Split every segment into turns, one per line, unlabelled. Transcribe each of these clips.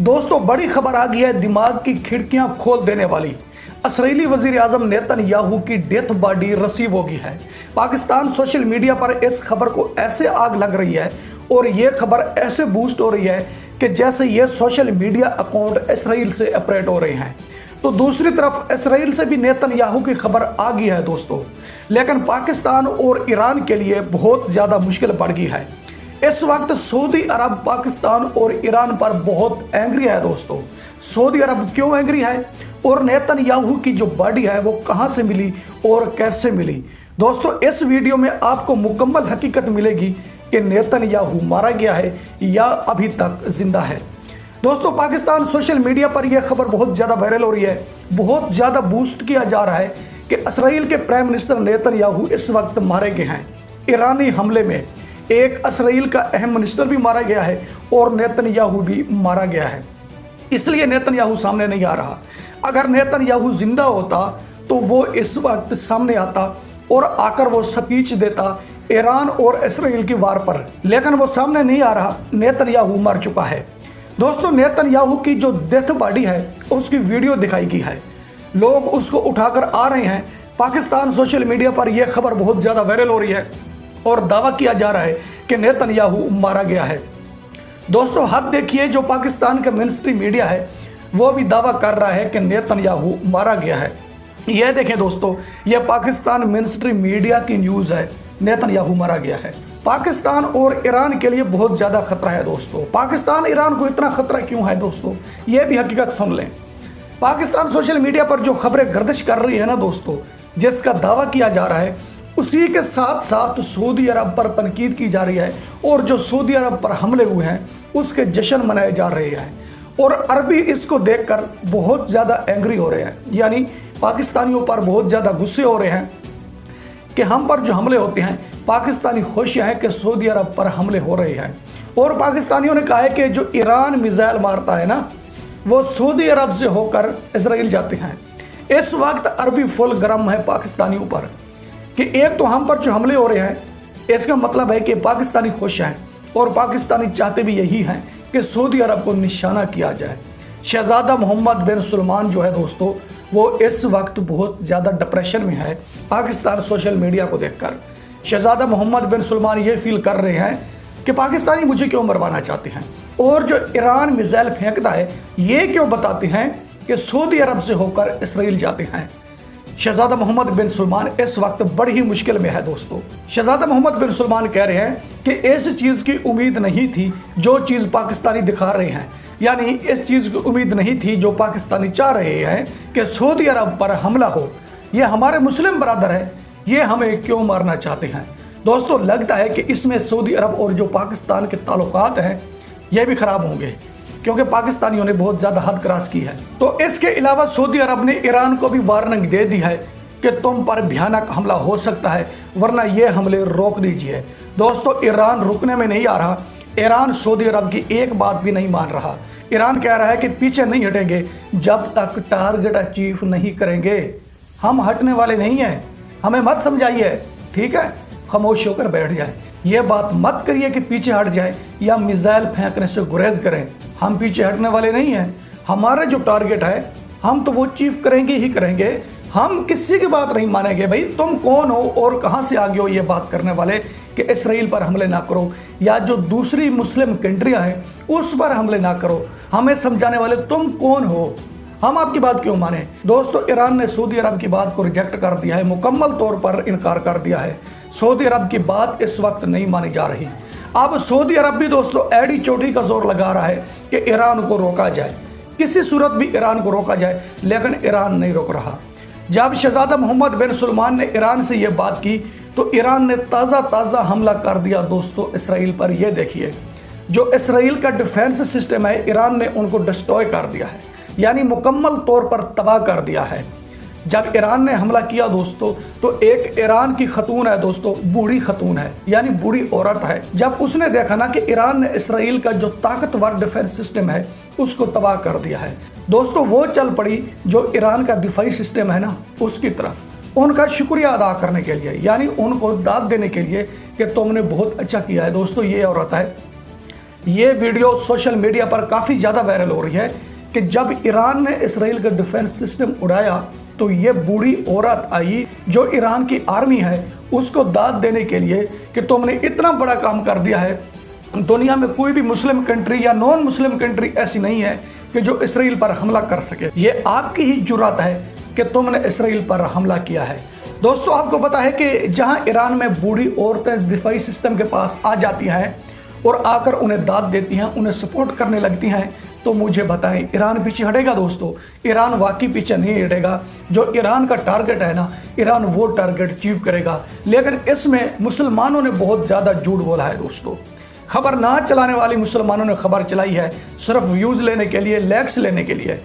दोस्तों बड़ी खबर आ गई है, दिमाग की खिड़कियां खोल देने वाली। इसराइली वजीर आजम नेतन्याहू की डेथ बॉडी रिसीव होगी है। पाकिस्तान सोशल मीडिया पर इस खबर को ऐसे आग लग रही है और ये खबर ऐसे बूस्ट हो रही है कि जैसे ये सोशल मीडिया अकाउंट इसराइल से ऑपरेट हो रहे हैं। तो दूसरी तरफ इसराइल से भी नेतन्याहू की खबर आ गई है दोस्तों, लेकिन पाकिस्तान और ईरान के लिए बहुत ज़्यादा मुश्किल बढ़ गई है। इस वक्त सऊदी अरब पाकिस्तान और ईरान पर बहुत एंग्री है दोस्तों। सऊदी अरब क्यों एंग्री है और नेतन्याहू की जो बॉडी है वो कहां से मिली और कैसे मिली। दोस्तों इस वीडियो में आपको मुकम्मल हकीकत मिलेगी कि नेतन्याहू मारा गया है या अभी तक जिंदा है। दोस्तों पाकिस्तान सोशल मीडिया पर यह खबर बहुत ज़्यादा वायरल हो रही है, बहुत ज़्यादा बूस्ट किया जा रहा है कि इसराइल के प्राइम मिनिस्टर नेतन्याहू इस वक्त मारे गए हैं। ईरानी हमले में एक इसराइल का अहम मिनिस्टर भी मारा गया है और नेतन्याहू भी मारा गया है, इसलिए नेतन्याहू सामने नहीं आ रहा। अगर नेतन्याहू जिंदा होता तो वो इस वक्त सामने आता और आकर वो स्पीच देता ईरान और इसराइल की वार पर, लेकिन वो सामने नहीं आ रहा। नेतन्याहू मर चुका है। दोस्तों नेतन्याहू की जो डेथ बॉडी है उसकी वीडियो दिखाई गई है, लोग उसको उठाकर आ रहे हैं। पाकिस्तान सोशल मीडिया पर यह खबर बहुत ज़्यादा वायरल हो रही है और दावा किया जा रहा है कि नेतन्याहू मारा गया है। दोस्तों हद देखिए, जो पाकिस्तान का मिनिस्ट्री मीडिया है वो भी दावा कर रहा है कि नेतन्याहू मारा गया है। यह देखें दोस्तों, यह पाकिस्तान मिनिस्ट्री मीडिया की न्यूज़ है, नेतन्याहू मारा गया है। पाकिस्तान और ईरान के लिए बहुत ज़्यादा खतरा है दोस्तों। पाकिस्तान ईरान को इतना खतरा क्यों है दोस्तों, यह भी हकीकत सुन लें। पाकिस्तान सोशल मीडिया पर जो खबरें गर्दिश कर रही है ना दोस्तों, जिसका दावा किया जा रहा है, उसी के साथ साथ सऊदी अरब पर तनकीद की जा रही है और जो सऊदी अरब पर हमले हुए हैं उसके जश्न मनाए जा रहे हैं और अरबी इसको देखकर बहुत ज़्यादा एंग्री हो रहे हैं, यानी पाकिस्तानियों पर बहुत ज़्यादा गुस्से हो रहे हैं कि हम पर जो हमले होते हैं, पाकिस्तानी खुश हैं कि सऊदी अरब पर हमले हो रहे हैं। और पाकिस्तानियों ने कहा है कि जो ईरान मिसाइल मारता है ना, वो सऊदी अरब से होकर इसराइल जाते हैं। इस वक्त अरबी फुल गर्म है पाकिस्तानियों पर कि एक तो हम पर जो हमले हो रहे हैं, इसका मतलब है कि पाकिस्तानी खुश हैं और पाकिस्तानी चाहते भी यही हैं कि सऊदी अरब को निशाना किया जाए। शहजादा मोहम्मद बिन सलमान जो है दोस्तों, वो इस वक्त बहुत ज़्यादा डिप्रेशन में है। पाकिस्तान सोशल मीडिया को देखकर शहजादा मोहम्मद बिन सलमान ये फील कर रहे हैं कि पाकिस्तानी मुझे क्यों मरवाना चाहते हैं, और जो ईरान मिसाइल फेंकता है ये क्यों बताते हैं कि सऊदी अरब से होकर इसराइल जाते हैं। शहजादा मोहम्मद बिन सलमान इस वक्त बड़ी ही मुश्किल में है दोस्तों। शहजादा मोहम्मद बिन सलमान कह रहे हैं कि इस चीज़ की उम्मीद नहीं थी जो चीज़ पाकिस्तानी दिखा रहे हैं, यानी इस चीज़ की उम्मीद नहीं थी जो पाकिस्तानी चाह रहे हैं कि सऊदी अरब पर हमला हो। ये हमारे मुस्लिम बरादर हैं, ये हमें क्यों मारना चाहते हैं। दोस्तों लगता है कि इसमें सऊदी अरब और जो पाकिस्तान के ताल्लुकात हैं ये भी ख़राब होंगे, क्योंकि पाकिस्तानियों ने बहुत ज़्यादा हद क्रॉस की है। तो इसके अलावा सऊदी अरब ने ईरान को भी वार्निंग दे दी है कि तुम पर भयानक हमला हो सकता है, वरना ये हमले रोक दीजिए। दोस्तों ईरान रुकने में नहीं आ रहा। ईरान सऊदी अरब की एक बात भी नहीं मान रहा। ईरान कह रहा है कि पीछे नहीं हटेंगे जब तक टारगेट अचीव नहीं करेंगे। हम हटने वाले नहीं हैं, हमें मत समझाइए, ठीक है, खामोश होकर बैठ जाए। ये बात मत करिए कि पीछे हट जाए या मिसाइल फेंकने से गुरेज करें। हम पीछे हटने वाले नहीं हैं। हमारा जो टारगेट है हम तो वो अचीव करेंगे ही करेंगे। हम किसी की बात नहीं मानेंगे। भाई तुम कौन हो और कहां से आगे हो ये बात करने वाले कि इसराइल पर हमले ना करो या जो दूसरी मुस्लिम कंट्रियां हैं उस पर हमले ना करो। हमें समझाने वाले तुम कौन हो, हम आपकी बात क्यों माने। दोस्तों ईरान ने सऊदी अरब की बात को रिजेक्ट कर दिया है, मुकम्मल तौर पर इनकार कर दिया है। सऊदी अरब की बात इस वक्त नहीं मानी जा रही। अब सऊदी अरब भी दोस्तों एड़ी चोटी का जोर लगा रहा है कि ईरान को रोका जाए, किसी सूरत भी ईरान को रोका जाए, लेकिन ईरान नहीं रोक रहा। जब शहजादा मोहम्मद बिन सलमान ने ईरान से यह बात की तो ईरान ने ताज़ा हमला कर दिया दोस्तों इसराइल पर। यह देखिए, जो इसराइल का डिफेंस सिस्टम है ईरान ने उनको डिस्ट्रॉय कर दिया है, यानी मुकम्मल तौर पर तबाह कर दिया है। जब ईरान ने हमला किया दोस्तों तो एक ईरान की खतून है दोस्तों, बूढ़ी खतून है, यानी बूढ़ी औरत है। जब उसने देखा ना कि ईरान ने इसराइल का जो ताकतवर डिफेंस सिस्टम है उसको तबाह कर दिया है दोस्तों, वो चल पड़ी जो ईरान का दिफाई सिस्टम है ना उसकी तरफ, उनका शुक्रिया अदा करने के लिए, यानी उनको दाद देने के लिए कि तुमने बहुत अच्छा किया है। दोस्तों ये औरत है ये वीडियो सोशल मीडिया पर काफ़ी ज़्यादा वायरल हो रही है कि जब ईरान ने इसराइल का डिफेंस सिस्टम उड़ाया तो ये बूढ़ी औरत आई जो ईरान की आर्मी है उसको दाद देने के लिए कि तुमने इतना बड़ा काम कर दिया है। दुनिया में कोई भी मुस्लिम कंट्री या नॉन मुस्लिम कंट्री ऐसी नहीं है कि जो इसराइल पर हमला कर सके। ये आपकी ही जुर्रत है कि तुमने इसराइल पर हमला किया है। दोस्तों, आपको पता है कि जहां ईरान में बूढ़ी औरतें दिफाई सिस्टम के पास आ जाती हैं और आकर उन्हें दाद देती हैं, उन्हें सपोर्ट करने लगती हैं, तो मुझे बताएं ईरान पीछे हटेगा? दोस्तों, ईरान वाकई पीछे नहीं हटेगा। जो ईरान का टारगेट है ना, ईरान वो टारगेट अचीव करेगा। लेकिन इसमें मुसलमानों ने बहुत ज़्यादा झूठ बोला है। दोस्तों, खबर ना चलाने वाली मुसलमानों ने खबर चलाई है सिर्फ व्यूज़ लेने के लिए, लाइक्स लेने के लिए।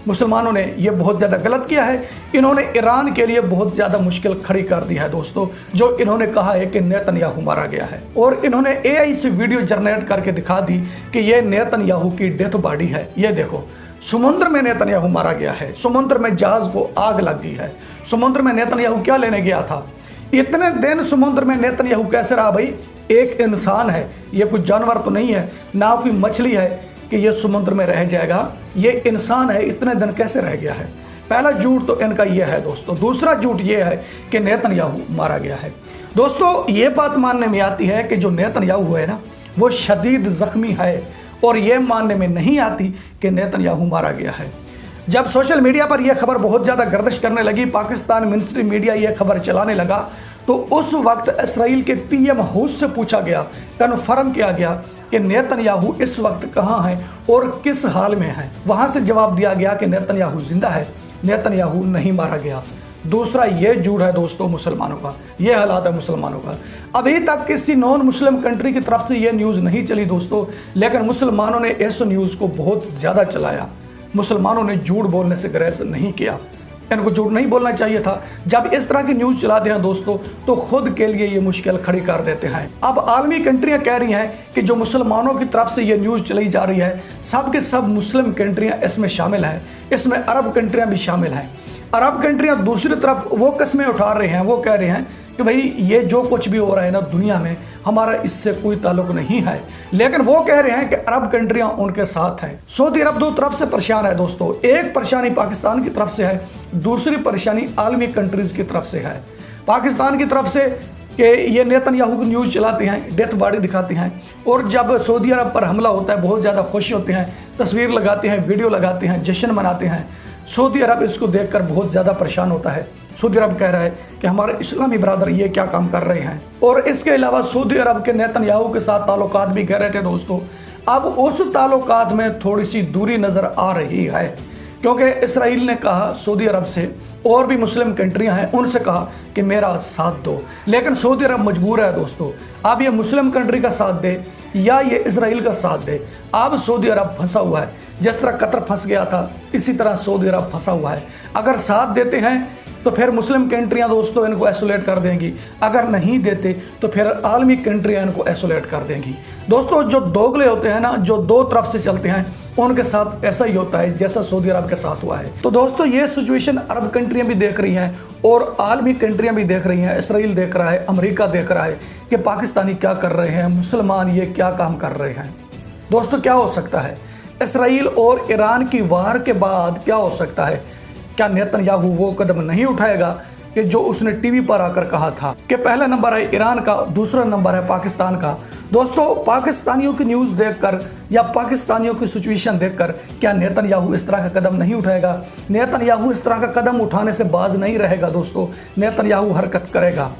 मुसलमानों ने यह बहुत ज़्यादा गलत किया है। इन्होंने ईरान के लिए बहुत ज़्यादा मुश्किल खड़ी कर दी है दोस्तों, जो इन्होंने कहा है कि नेतन्याहू मारा गया है। और इन्होंने AI से वीडियो जनरेट करके दिखा दी कि यह नेतन्याहू की डेथ बॉडी है। ये देखो, समुद्र में नेतन्याहू मारा गया है, समुद्र में जहाज को आग लग गई है। समुद्र में नेतन्याहू क्या लेने गया था? इतने दिन समुद्र में नेतन्याहू कैसे रहा भाई? एक इंसान है, ये कोई जानवर तो नहीं है, ना कोई मछली है कि ये समुद्र में रह जाएगा। ये इंसान है, इतने दिन कैसे रह गया है? पहला झूठ तो इनका ये है दोस्तों। दूसरा झूठ ये है कि नेतन्याहू मारा गया है। दोस्तों, ये बात मानने में आती है कि जो नेतन्याहू है ना, वो शदीद जख्मी है, और ये मानने में नहीं आती कि नेतन्याहू मारा गया है। जब सोशल मीडिया पर यह खबर बहुत ज़्यादा गर्दिश करने लगी, पाकिस्तान मिनिस्ट्री मीडिया यह खबर चलाने लगा, तो उस वक्त इसराइल के PM हाउस से पूछा गया, कन्फर्म किया गया कि नेतन्याहू इस वक्त कहाँ है और किस हाल में है। वहाँ से जवाब दिया गया कि नेतन्याहू जिंदा है, नेतन्याहू नहीं मारा गया। दूसरा ये झूठ है दोस्तों मुसलमानों का, ये हालात है मुसलमानों का। अभी तक किसी नॉन मुस्लिम कंट्री की तरफ से ये न्यूज़ नहीं चली दोस्तों, लेकिन मुसलमानों ने इस न्यूज़ को बहुत ज़्यादा चलाया। मुसलमानों ने झूठ बोलने से गुरेज नहीं किया, इनको झूठ नहीं बोलना चाहिए था। जब इस तरह की न्यूज़ चलाते हैं दोस्तों, तो खुद के लिए ये मुश्किल खड़ी कर देते हैं। अब आलमी कंट्रियां कह रही हैं कि जो मुसलमानों की तरफ से ये न्यूज़ चलाई जा रही है, सब के सब मुस्लिम कंट्रियां इसमें शामिल हैं, इसमें अरब कंट्रियां भी शामिल हैं। अरब कंट्रियां दूसरी तरफ वो कस्में उठा रहे हैं, वो कह रहे हैं कि भाई ये जो कुछ भी हो रहा है ना दुनिया में, हमारा इससे कोई ताल्लुक नहीं है। लेकिन वो कह रहे हैं कि अरब कंट्रियां उनके साथ हैं। सऊदी अरब दो तरफ से परेशान है दोस्तों। एक परेशानी पाकिस्तान की तरफ से है, दूसरी परेशानी आलमी कंट्रीज की तरफ से है। पाकिस्तान की तरफ से कि ये नेतन्याहू की न्यूज़ चलाते हैं, डेथ बॉडी दिखाते हैं, और जब सऊदी अरब पर हमला होता है बहुत ज़्यादा खुश होते हैं, तस्वीर लगाते हैं, वीडियो लगाते हैं, जश्न मनाते हैं। सऊदी अरब इसको देखकर बहुत ज़्यादा परेशान होता है। सऊदी अरब कह रहा है कि हमारे इस्लामी बरादर ये क्या काम कर रहे हैं। और इसके अलावा सऊदी अरब के नेतन्याहू के साथ ताल्लुकात भी कह रहे थे दोस्तों। अब उस ताल्लुकात में थोड़ी सी दूरी नज़र आ रही है, क्योंकि इसराइल ने कहा सऊदी अरब से, और भी मुस्लिम कंट्रियां हैं उनसे कहा कि मेरा साथ दो। लेकिन सऊदी अरब मजबूर है दोस्तों, अब ये मुस्लिम कंट्री का साथ दे या ये इसराइल का साथ दे। अब सऊदी अरब फंसा हुआ है, जिस तरह कतर फंस गया था इसी तरह सऊदी अरब फंसा हुआ है। अगर साथ देते हैं तो फिर मुस्लिम कंट्रियां दोस्तों इनको आइसोलेट कर देंगी, अगर नहीं देते तो फिर आलमी कंट्रियां इनको आइसोलेट कर देंगी। दोस्तों, जो दोगले होते हैं ना, जो दो तरफ से चलते हैं, उनके साथ ऐसा ही होता है जैसा सऊदी अरब के साथ हुआ है। तो दोस्तों, ये सिचुएशन अरब कंट्रियां भी देख रही हैं और आलमी कंट्रियां भी देख रही हैं। इसराइल देख रहा है, अमेरिका देख रहा है कि पाकिस्तानी क्या कर रहे हैं, मुसलमान ये क्या काम कर रहे हैं। दोस्तों, क्या हो सकता है? इसराइल और ईरान की वार के बाद क्या हो सकता है? क्या नेतन्याहू वो कदम नहीं उठाएगा कि जो उसने टीवी पर आकर कहा था कि पहला नंबर है ईरान का, दूसरा नंबर है पाकिस्तान का। दोस्तों, पाकिस्तानियों की न्यूज़ देखकर या पाकिस्तानियों की सिचुएशन देखकर क्या नेतन्याहू इस तरह का कदम नहीं उठाएगा? नेतन्याहू इस तरह का कदम उठाने से बाज नहीं रहेगा दोस्तों, नेतन्याहू हरकत करेगा।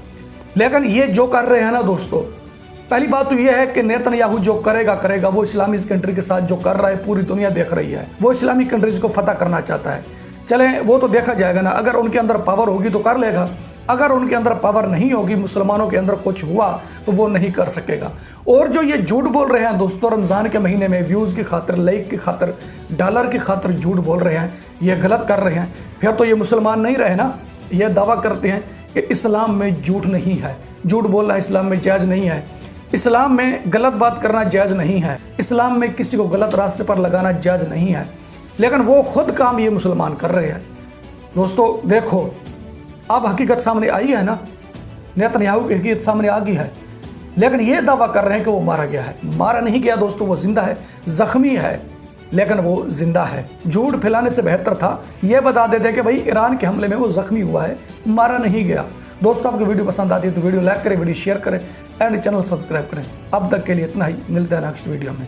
लेकिन ये जो कर रहे हैं ना दोस्तों, पहली बात तो यह है कि नेतन्याहू जो करेगा वो इस्लामी कंट्री के साथ जो कर रहा है पूरी दुनिया देख रही है। वो इस्लामी कंट्रीज को फतह करना चाहता है। चलें, वो तो देखा जाएगा ना, अगर उनके अंदर पावर होगी तो कर लेगा, अगर उनके अंदर पावर नहीं होगी, मुसलमानों के अंदर कुछ हुआ तो वो नहीं कर सकेगा। और जो ये झूठ बोल रहे हैं दोस्तों, रमज़ान के महीने में व्यूज़ की खातिर, लाइक की खातिर, डॉलर की खातिर झूठ बोल रहे हैं, ये गलत कर रहे हैं। फिर तो ये मुसलमान नहीं रहे ना। ये दावा करते हैं कि इस्लाम में झूठ नहीं है, झूठ बोलना इस्लाम में जायज़ नहीं है, इस्लाम में गलत बात करना जायज़ नहीं है, इस्लाम में किसी को गलत रास्ते पर लगाना जायज़ नहीं है। लेकिन वो खुद काम ये मुसलमान कर रहे हैं। दोस्तों देखो, अब हकीकत सामने आई है ना, नेतन्याहू की हकीकत सामने आ गई है। लेकिन ये दावा कर रहे हैं कि वो मारा गया है। मारा नहीं गया दोस्तों, वो जिंदा है, जख्मी है लेकिन वो जिंदा है। झूठ फैलाने से बेहतर था ये बता देते कि भाई ईरान के हमले में वो जख्मी हुआ है, मारा नहीं गया। दोस्तों आपको वीडियो पसंद आती है तो वीडियो लाइक करें, वीडियो शेयर करें एंड चैनल सब्सक्राइब करें। अब तक के लिए इतना ही, मिलते हैं नेक्स्ट वीडियो में।